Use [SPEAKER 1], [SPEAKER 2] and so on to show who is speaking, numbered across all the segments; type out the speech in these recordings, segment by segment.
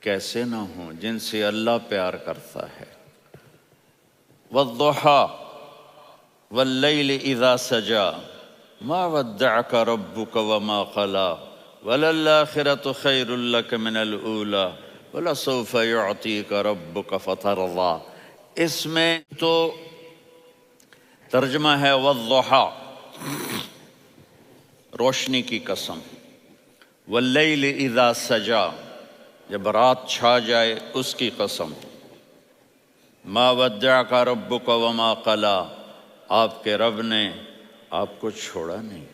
[SPEAKER 1] کیسے نہ ہوں جن سے اللہ پیار کرتا ہے۔ والضحیٰ واللیل اذا سجا ما ودعک ربک وما قلی وللآخرۃ خیر لک من الاولی ولسوف یعطیک ربک فترضی۔ اس میں تو ترجمہ ہے والضحیٰ، روشنی کی قسم، واللیل اذا سجا، جب رات چھا جائے اس کی قسم، ما ودعک ربک وما قلی، آپ کے رب نے آپ کو چھوڑا نہیں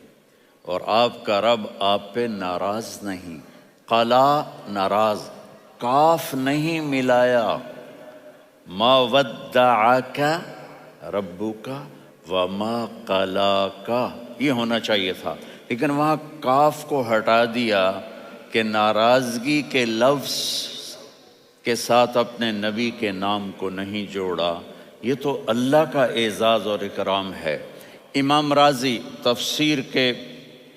[SPEAKER 1] اور آپ کا رب آپ پہ ناراض نہیں۔ قلا ناراض، کاف نہیں ملایا، ما ودعک ربک وما قلاک یہ ہونا چاہیے تھا، لیکن وہاں کاف کو ہٹا دیا کہ ناراضگی کے لفظ کے ساتھ اپنے نبی کے نام کو نہیں جوڑا۔ یہ تو اللہ کا اعزاز اور اکرام ہے۔ امام راضی تفسیر کے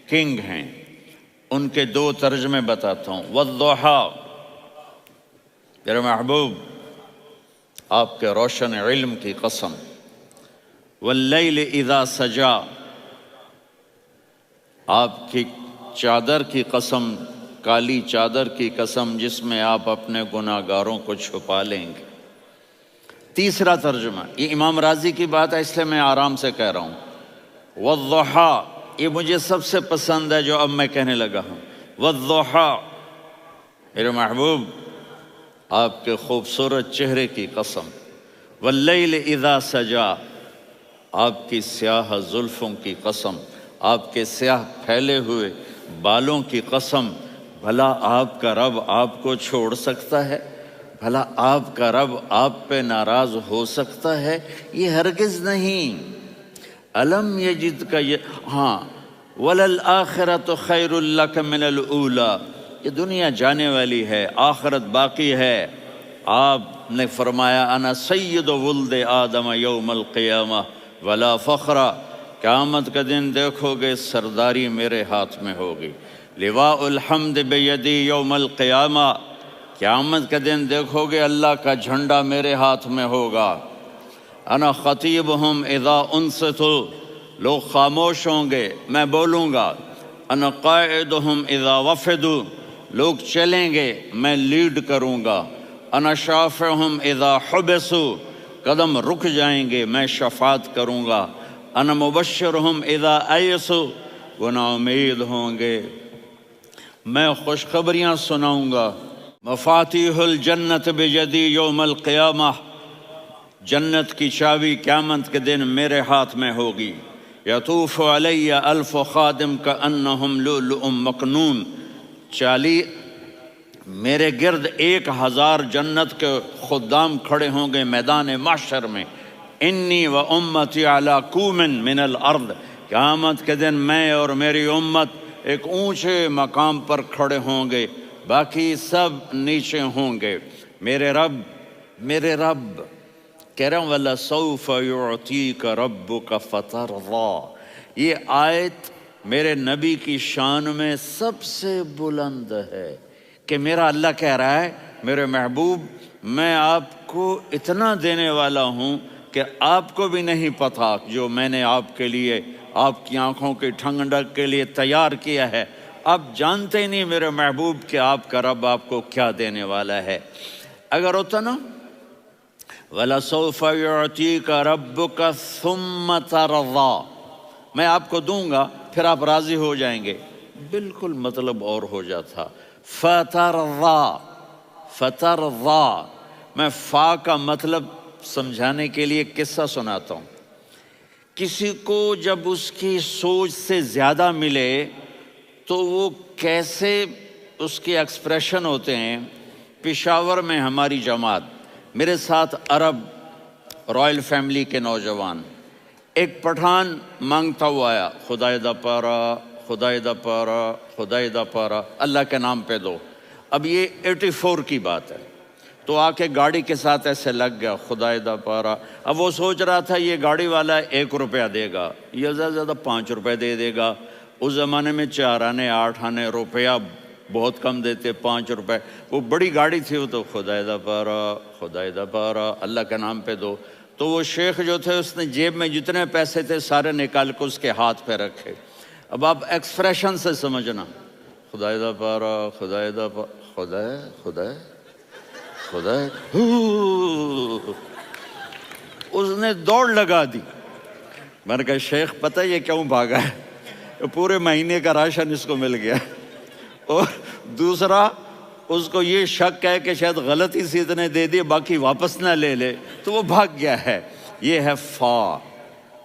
[SPEAKER 1] کنگ ہیں، ان کے دو ترجمے بتاتا ہوں۔ والضحیٰ، میرے محبوب آپ کے روشن علم کی قسم، واللیل اذا سجا، آپ کی چادر کی قسم، کالی چادر کی قسم جس میں آپ اپنے گناہ گاروں کو چھپا لیں گے۔ تیسرا ترجمہ، یہ امام راضی کی بات ہے اس لیے میں آرام سے کہہ رہا ہوں۔ والضحیٰ، یہ مجھے سب سے پسند ہے جو اب میں کہنے لگا ہوں۔ والضحیٰ، میرے محبوب آپ کے خوبصورت چہرے کی قسم، واللیل اذا سجا، آپ کی سیاہ زلفوں کی قسم، آپ کے سیاہ پھیلے ہوئے بالوں کی قسم، بھلا آپ کا رب آپ کو چھوڑ سکتا ہے؟ بھلا آپ کا رب آپ پہ ناراض ہو سکتا ہے؟ یہ ہرگز نہیں۔ الم یجد کا ہاں، وللآخرۃ خیر لک من الاولی، یہ دنیا جانے والی ہے، آخرت باقی ہے۔ آپ نے فرمایا انا سید ولد آدم یوم القیامہ ولا فخر، قیامت کا دن دیکھو گے سرداری میرے ہاتھ میں ہوگی۔ لواء الحمد بیدی یوم القیامہ، قیامت کا دن دیکھو گے اللہ کا جھنڈا میرے ہاتھ میں ہوگا۔ انا خطیبہم اذا انصتوا، لوگ خاموش ہوں گے میں بولوں گا۔ انا قائدہم اذا وفدوا، لوگ چلیں گے میں لیڈ کروں گا۔ انا شافعہم اذا حبسوا، قدم رک جائیں گے میں شفاعت کروں گا۔ انا مبشرہم اذا ایسوا، وہ نا امید ہوں گے میں خوشخبریاں سناؤں گا۔ مفاتیح الجنت بیدی یوم القیامہ، جنت کی چابی قیامت کے دن میرے ہاتھ میں ہوگی۔ یطوف علی الف خادم کانہم لؤلؤ مکنون، میرے گرد 1000 جنت کے خدام کھڑے ہوں گے میدان محشر میں۔ انی و امتی علی کوم من الارض، قیامت کے دن میں اور میری امت ایک اونچے مقام پر کھڑے ہوں گے، باقی سب نیچے ہوں گے۔ میرے رب کہہ رہا ہوں وَلَسَوْفَ يُعْطِيكَ رَبُّكَ فَتَرْضَىٰ، یہ آیت میرے نبی کی شان میں سب سے بلند ہے کہ میرا اللہ کہہ رہا ہے میرے محبوب میں آپ کو اتنا دینے والا ہوں کہ آپ کو بھی نہیں پتہ جو میں نے آپ کے لیے، آپ کی آنکھوں کی ٹھنڈک کے لیے تیار کیا ہے۔ آپ جانتے نہیں میرے محبوب کہ آپ کا رب آپ کو کیا دینے والا ہے۔ اگر ہوتا نا وَلَسَوْفَ يُعْطِيكَ رَبُّكَ ثُمَّ تَرْضَىٰ، میں آپ کو دوں گا پھر آپ راضی ہو جائیں گے، بالکل مطلب اور ہو جاتا۔ فَتَرْضَىٰ، میں فا کا مطلب سمجھانے کے لیے قصہ سناتا ہوں۔ کسی کو جب اس کی سوچ سے زیادہ ملے تو وہ کیسے اس کے ایکسپریشن ہوتے ہیں۔ پشاور میں ہماری جماعت، میرے ساتھ عرب رائل فیملی کے نوجوان، ایک پٹھان مانگتا ہوا آیا، خدائے دا پارا، خدائے دا پارا، خدائے دا پارا، اللہ کے نام پہ دو۔ اب یہ 84 کی بات ہے، تو آ کے گاڑی کے ساتھ ایسے لگ گیا خدائے دا پارا۔ اب وہ سوچ رہا تھا یہ گاڑی والا 1 روپیہ دے گا یا زیادہ زیادہ 5 روپے دے گا۔ اس زمانے میں 4 آنے 8 آنے روپیہ بہت کم دیتے 5 روپے. وہ بڑی گاڑی تھی، وہ تو خدای دا پارا اللہ کے نام پہ دو. تو وہ شیخ جو تھے اس نے جیب میں جتنے پیسے تھے سارے نکال کے اس کے ہاتھ پہ رکھے. اب آپ ایکسپریشن سے سمجھنا، خدای دا پارا، خدای دا خدای اس نے دوڑ لگا دی. میں نے کہا شیخ پتہ یہ کیوں بھاگا ہے؟ پورے مہینے کا راشن اس کو مل گیا. اور دوسرا اس کو یہ شک ہے کہ شاید غلطی سے اتنے دے دیے باقی واپس نہ لے لے، تو وہ بھاگ گیا ہے. یہ ہے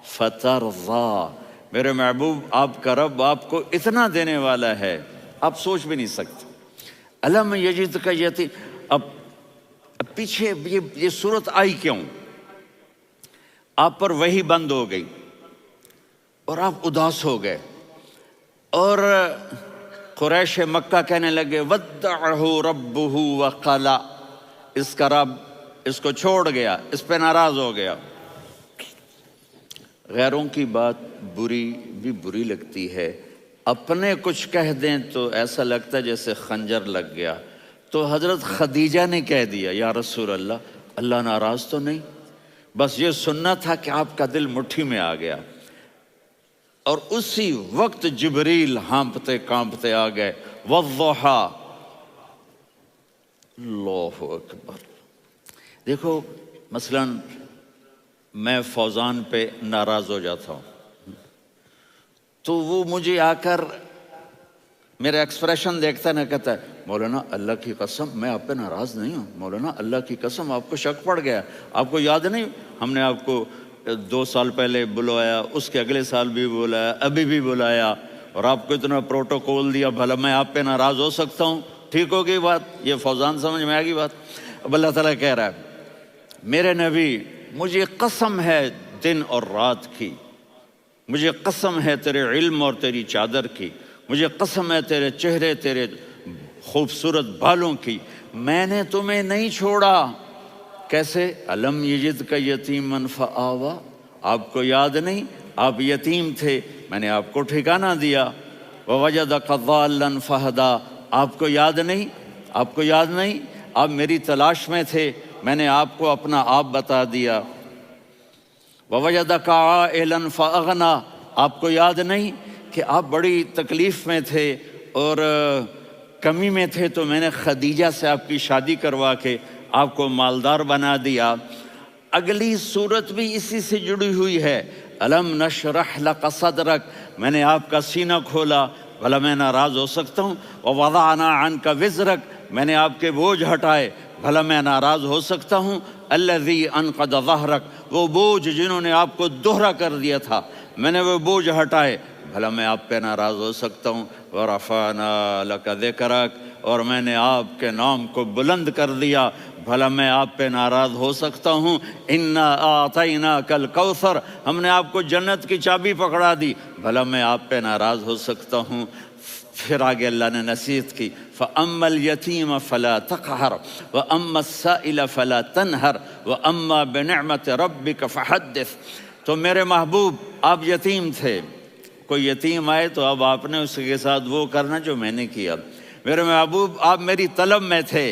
[SPEAKER 1] فترضا. میرے محبوب آپ کا رب آپ کو اتنا دینے والا ہے آپ سوچ بھی نہیں سکتے. الم یجد کا یتیم. اب پیچھے یہ صورت آئی کیوں؟ آپ پر وحی بند ہو گئی اور آپ اداس ہو گئے، اور قریش مکہ کہنے لگے ودعہ ربہ وقلا، اس کا رب اس کو چھوڑ گیا، اس پہ ناراض ہو گیا. غیروں کی بات بری لگتی ہے، اپنے کچھ کہہ دیں تو ایسا لگتا ہے جیسے خنجر لگ گیا. تو حضرت خدیجہ نے کہہ دیا یا رسول اللہ ناراض تو نہیں؟ بس یہ سننا تھا کہ آپ کا دل مٹھی میں آ گیا. اور اسی وقت جبریل ہانپتے کانپتے آ گئے. والضحیٰ، اللہ اکبر. دیکھو مثلا میں فوزان پہ ناراض ہو جاتا ہوں تو وہ مجھے آ کر میرا ایکسپریشن دیکھتا ہے، نہ کہتا ہے مولانا اللہ کی قسم میں آپ پہ ناراض نہیں ہوں، مولانا اللہ کی قسم آپ کو شک پڑ گیا، آپ کو یاد نہیں ہم نے آپ کو 2 سال پہلے بلوایا، اس کے اگلے سال بھی بلایا، ابھی بھی بلایا، اور آپ کو اتنا پروٹوکول دیا، بھلا میں آپ پہ ناراض ہو سکتا ہوں؟ ٹھیک ہوگی بات؟ یہ فوزان سمجھ میں آ گئی بات؟ اب اللہ تعالیٰ کہہ رہا ہے میرے نبی مجھے قسم ہے دن اور رات کی، مجھے قسم ہے تیرے علم اور تیری چادر کی، مجھے قسم ہے تیرے چہرے تیرے خوبصورت بالوں کی، میں نے تمہیں نہیں چھوڑا. کیسے؟ الم یجد کا یتیمن فآوا، آپ کو یاد نہیں آپ یتیم تھے، میں نے آپ کو ٹھکانہ دیا. ووجدک ضالا فہدا، آپ کو یاد نہیں آپ میری تلاش میں تھے، میں نے آپ کو اپنا آپ بتا دیا. ووجدک عائلا فاغنا، آپ کو یاد نہیں کہ آپ بڑی تکلیف میں تھے اور کمی میں تھے، تو میں نے خدیجہ سے آپ کی شادی کروا کے آپ کو مالدار بنا دیا. اگلی صورت بھی اسی سے جڑی ہوئی ہے. الم نشرح لک صدرک، میں نے آپ کا سینہ کھولا، بھلا میں ناراض ہو سکتا ہوں؟ ووضعنا عنک وزرک، میں نے آپ کے بوجھ ہٹائے، بھلا میں ناراض ہو سکتا ہوں؟ الذی انقض ظہرک، وہ بوجھ جنہوں نے آپ کو دوہرا کر دیا تھا، میں نے وہ بوجھ ہٹائے، بھلا میں آپ پہ ناراض ہو سکتا ہوں؟ ورفعنا لک ذکرک، اور میں نے آپ کے نام کو بلند کر دیا، بھلا میں آپ پہ ناراض ہو سکتا ہوں؟ انا اعطیناک الکوثر، ہم نے آپ کو جنت کی چابی پکڑا دی، بھلا میں آپ پہ ناراض ہو سکتا ہوں؟ پھر آگے اللہ نے نصیحت کی فَأَمَّا الْيَتِيمَ فَلَا تَقْهَرْ وَأَمَّا السَّائِلَ فَلَا تَنْهَرْ وَأَمَّا بِنِعْمَةِ رَبِّكَ فَحَدِّثْ. تو میرے محبوب آپ یتیم تھے، کوئی یتیم آئے تو اب آپ نے اس کے ساتھ وہ کرنا جو میں نے کیا. میرے محبوب آپ میری طلب میں تھے،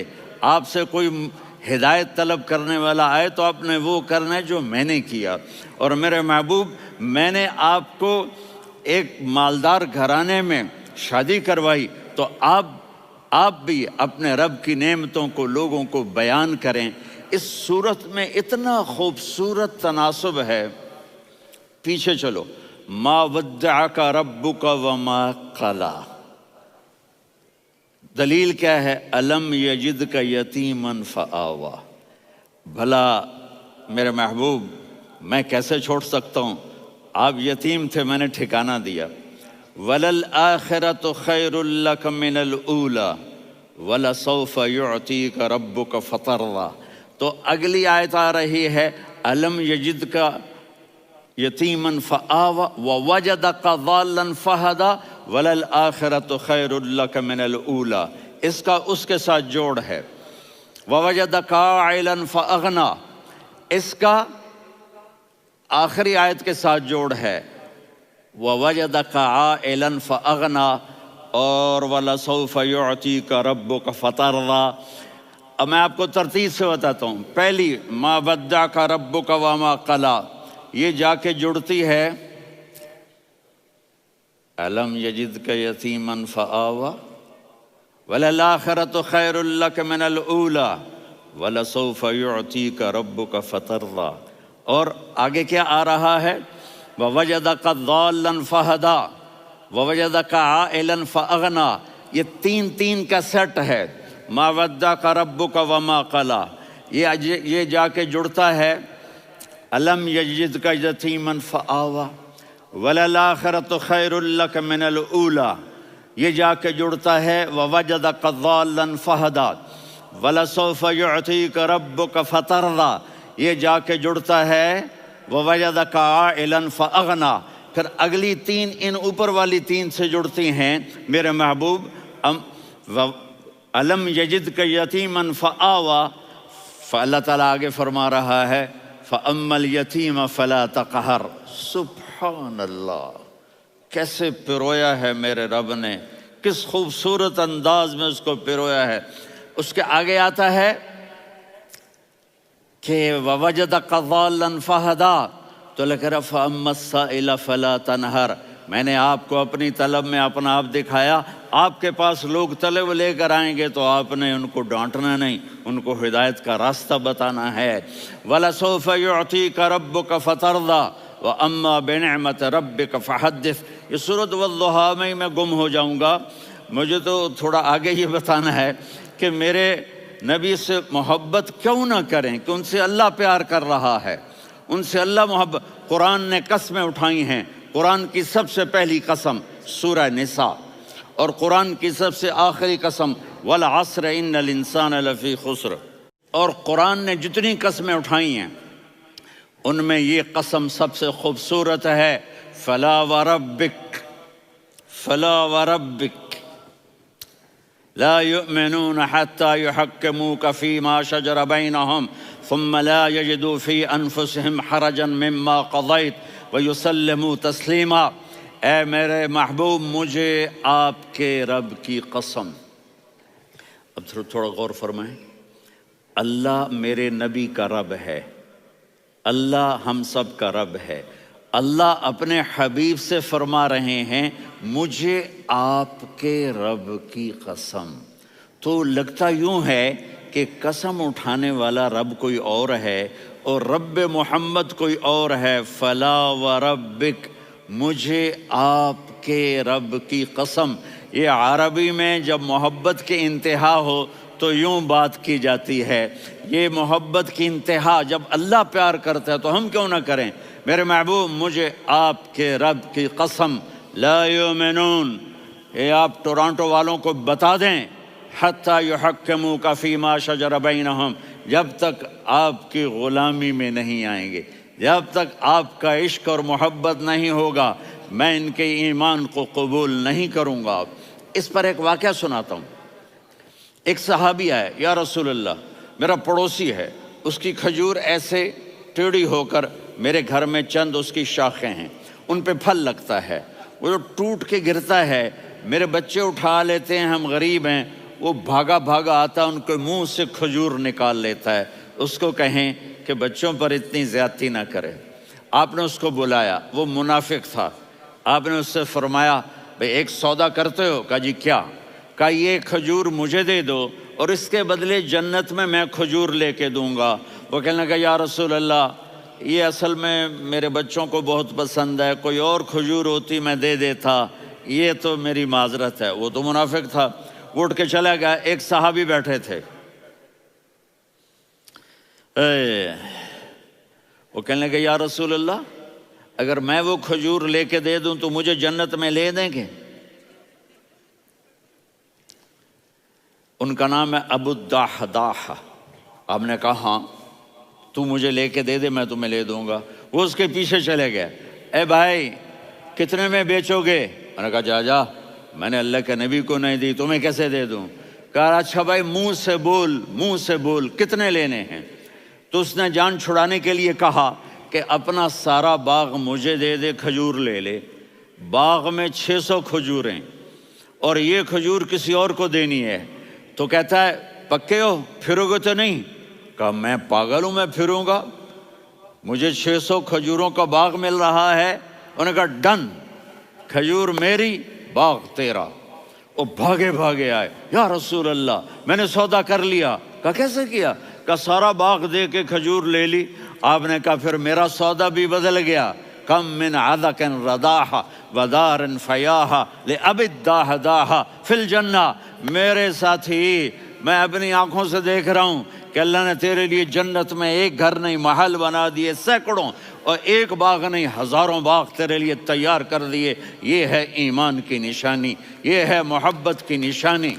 [SPEAKER 1] آپ سے کوئی ہدایت طلب کرنے والا آئے تو آپ نے وہ کرنا ہے جو میں نے کیا. اور میرے محبوب میں نے آپ کو ایک مالدار گھرانے میں شادی کروائی، تو آپ بھی اپنے رب کی نعمتوں کو لوگوں کو بیان کریں. اس صورت میں اتنا خوبصورت تناسب ہے. پیچھے چلو، ما ودعک ربک وما قلی. دلیل کیا ہے؟ الم یجدک یتیما فآوا. بھلا میرے محبوب میں کیسے چھوڑ سکتا ہوں؟ آپ یتیم تھے، میں نے ٹھکانہ دیا. وَلَلْآخِرَةُ خَيْرٌ لَكَ مِنَ الْأُولَى وَلَسَوْفَ يُعْطِيكَ رَبُّكَ فَتَرْضَىٰ. تو اگلی آیت آ رہی ہے الم یجدک یتیما فآوا ووجدک ضالا فہدا وَلَلْآخِرَةُ خَيْرٌ لَكَ مِنَ الْأُولَى. اس کا اس کے ساتھ جوڑ ہے. وَوَجَدَكَ عَائِلًا فَأَغْنَىٰ، اس کا آخری آیت کے ساتھ جوڑ ہے. وَوَجَدَكَ عَائِلًا فَأَغْنَىٰ، اور وَلَسَوْفَ يُعْطِيكَ رَبُّكَ فَتَرْضَىٰ۔ اب میں آپ کو ترتیب سے بتاتا ہوں۔ پہلی مَا وَدَّعَكَ رَبُّكَ وَمَا قَلَىٰ، یہ جا کے جڑتی ہے أَلَمْ يَجِدْكَ يَتِيمًا فَآوَىٰ وَلَلْآخِرَةُ خَيْرٌ لَكَ مِنَ الْأُولَىٰ وَلَسَوْفَ يُعْطِيكَ رَبُّكَ فَتَرْضَىٰ۔ اور آگے کیا آ رہا ہے؟ وَوَجَدَكَ ضَالًّا فَهَدَىٰ وَوَجَدَكَ عَائِلًا فَأَغْنَىٰ۔ یہ تین کا سیٹ ہے۔ مَا وَدَّعَكَ رَبُّكَ وَمَا قَلَىٰ، یہ جا کے جڑتا ہے أَلَمْ يَجِدْكَ يَتِيمًا فَآوَىٰ وَلَلْآخِرَةُ خَيْرٌ لَكَ مِنَ الْأُولَىٰ، یہ جا کے جڑتا ہے وَوَجَدَكَ ضَالًّا فَهَدَىٰ وَلَسَوْفَ يُعْطِيكَ رَبُّكَ فَتَرْضَىٰ، یہ جا کے جڑتا ہے وَوَجَدَكَ عَائِلًا فَأَغْنَىٰ۔ پھر اگلی تین ان اوپر والی تین سے جڑتی ہیں میرے محبوب۔ أَلَمْ يَجِدْكَ يَتِيمًا فَآوَىٰ، فاللہ تعالیٰ آگے فرما رہا ہے فَأَمَّا الْيَتِيمَ فَلَا تَقْهَرْ۔ سبحان اللہ، کیسے پرویا ہے میرے رب نے، کس خوبصورت انداز میں اس کو پرویا ہے۔ اس کے آگے آتا ہے کہ وَوَجَدَكَ ضَالًّا فَهَدَىٰ، تو لکھ رہا فَأَمَّا السَّائِلَ فَلَا تَنْهَرْ، میں نے آپ کو اپنی طلب میں اپنا آپ دکھایا۔ آپ کے پاس لوگ طلب لے کر آئیں گے تو آپ نے ان کو ڈانٹنا نہیں، ان کو ہدایت کا راستہ بتانا ہے۔ وَلَسَوْفَ يُعْطِيكَ رَبُّكَ فَتَرْضَىٰ وَأَمَّا بِنِعْمَةِ رَبِّكَ فَحَدِّثْ۔ یہ سورۃ والضحیٰ میں گم ہو جاؤں گا، مجھے تو تھوڑا آگے یہ بتانا ہے کہ میرے نبی سے محبت کیوں نہ کریں، کہ ان سے اللہ پیار کر رہا ہے، ان سے اللہ محبت۔ قرآن نے قسمیں اٹھائی ہیں، قرآن کی سب سے پہلی قسم سورہ نساء، اور قرآن کی سب سے آخری قسم وَالْعَصْرِ إِنَّ الْإِنسَانَ لَفِي خُسْرٍ۔ اور قرآن نے جتنی قسمیں اٹھائی ہیں ان میں یہ قسم سب سے خوبصورت ہے، فَلَا وَرَبِّكَ فَلَا وَرَبِّكَ لَا يُؤْمِنُونَ حَتَّى يُحَكِّمُوكَ فِي مَا شَجَرَ بَيْنَهُمْ ثُمَّ لَا يَجِدُوا فِي أَنفُسِهِمْ حَرَجًا مِّمَّا قَضَيْتَ وَيُسَلِّمُوا تَسْلِيمًا۔ اے میرے محبوب، مجھے آپ کے رب کی قسم۔ اب تھوڑا غور فرمائیں، اللہ میرے نبی کا رب ہے، اللہ ہم سب کا رب ہے۔ اللہ اپنے حبیب سے فرما رہے ہیں مجھے آپ کے رب کی قسم۔ تو لگتا یوں ہے کہ قسم اٹھانے والا رب کوئی اور ہے اور رب محمد کوئی اور ہے۔ فلا وربک، مجھے آپ کے رب کی قسم۔ یہ عربی میں جب محبت کی انتہا ہو تو یوں بات کی جاتی ہے، یہ محبت کی انتہا جب اللہ پیار کرتا ہے تو ہم کیوں نہ کریں۔ میرے محبوب، مجھے آپ کے رب کی قسم، لا یؤمنون، یہ آپ ٹورانٹو والوں کو بتا دیں، حتی یحکموک فیما شجر بینہم، جب تک آپ کی غلامی میں نہیں آئیں گے، جب تک آپ کا عشق اور محبت نہیں ہوگا، میں ان کے ایمان کو قبول نہیں کروں گا۔ اس پر ایک واقعہ سناتا ہوں۔ ایک صحابی آئے، یا رسول اللہ، میرا پڑوسی ہے، اس کی کھجور ایسے ٹیڑھی ہو کر میرے گھر میں چند اس کی شاخیں ہیں، ان پہ پھل لگتا ہے، وہ جو ٹوٹ کے گرتا ہے، میرے بچے اٹھا لیتے ہیں، ہم غریب ہیں، وہ بھاگا بھاگا آتا ہے، ان کے منہ سے کھجور نکال لیتا ہے۔ اس کو کہیں کہ بچوں پر اتنی زیادتی نہ کرے۔ آپ نے اس کو بلایا، وہ منافق تھا، آپ نے اس سے فرمایا بھئی ایک سودا کرتے ہو؟ کہا جی کیا؟ کہا یہ کھجور مجھے دے دو اور اس کے بدلے جنت میں کھجور لے کے دوں گا۔ وہ کہنے لگا یا رسول اللہ، یہ اصل میں میرے بچوں کو بہت پسند ہے، کوئی اور کھجور ہوتی میں دے دیتا، یہ تو میری معذرت ہے۔ وہ تو منافق تھا، وہ اٹھ کے چلا گیا۔ ایک صحابی بیٹھے تھے، وہ کہنے لگے یا رسول اللہ، اگر میں وہ کھجور لے کے دے دوں تو مجھے جنت میں لے دیں گے؟ ان کا نام ہے ابو الدحداح۔ آپ نے کہا ہاں، تو مجھے لے کے دے دے، میں تمہیں لے دوں گا۔ وہ اس کے پیچھے چلے گئے، اے بھائی کتنے میں بیچو گے؟ میں نے کہا جا میں نے اللہ کے نبی کو نہیں دی، تمہیں کیسے دے دوں؟ کہا اچھا بھائی منہ سے بول کتنے لینے ہیں؟ تو اس نے جان چھڑانے کے لیے کہا کہ اپنا سارا باغ مجھے دے دے، کھجور لے لے۔ باغ میں 600 کھجوریں اور یہ کھجور کسی اور کو دینی ہے، تو کہتا ہے پکے ہو، پھرو گے تو نہیں؟ کہا میں پاگل ہوں، میں پھروں گا؟ مجھے 600 کھجوروں کا باغ مل رہا ہے۔ انہوں نے کہا ڈن، کھجور میری، باغ تیرا۔ وہ بھاگے بھاگے آئے، یا رسول اللہ میں نے سودا کر لیا۔ کہا کیسے کیا؟ کہا سارا باغ دے کے کھجور لے لی۔ آپ نے کہا پھر میرا سودا بھی بدل گیا۔ کم من عدق رداح ودار فیاح لأب الداح داح فی الجنہ۔ میرے ساتھی، میں اپنی آنکھوں سے دیکھ رہا ہوں کہ اللہ نے تیرے لیے جنت میں ایک گھر نہیں محل بنا دیے سینکڑوں، اور ایک باغ نہیں ہزاروں باغ تیرے لیے تیار کر دیے۔ یہ ہے ایمان کی نشانی، یہ ہے محبت کی نشانی۔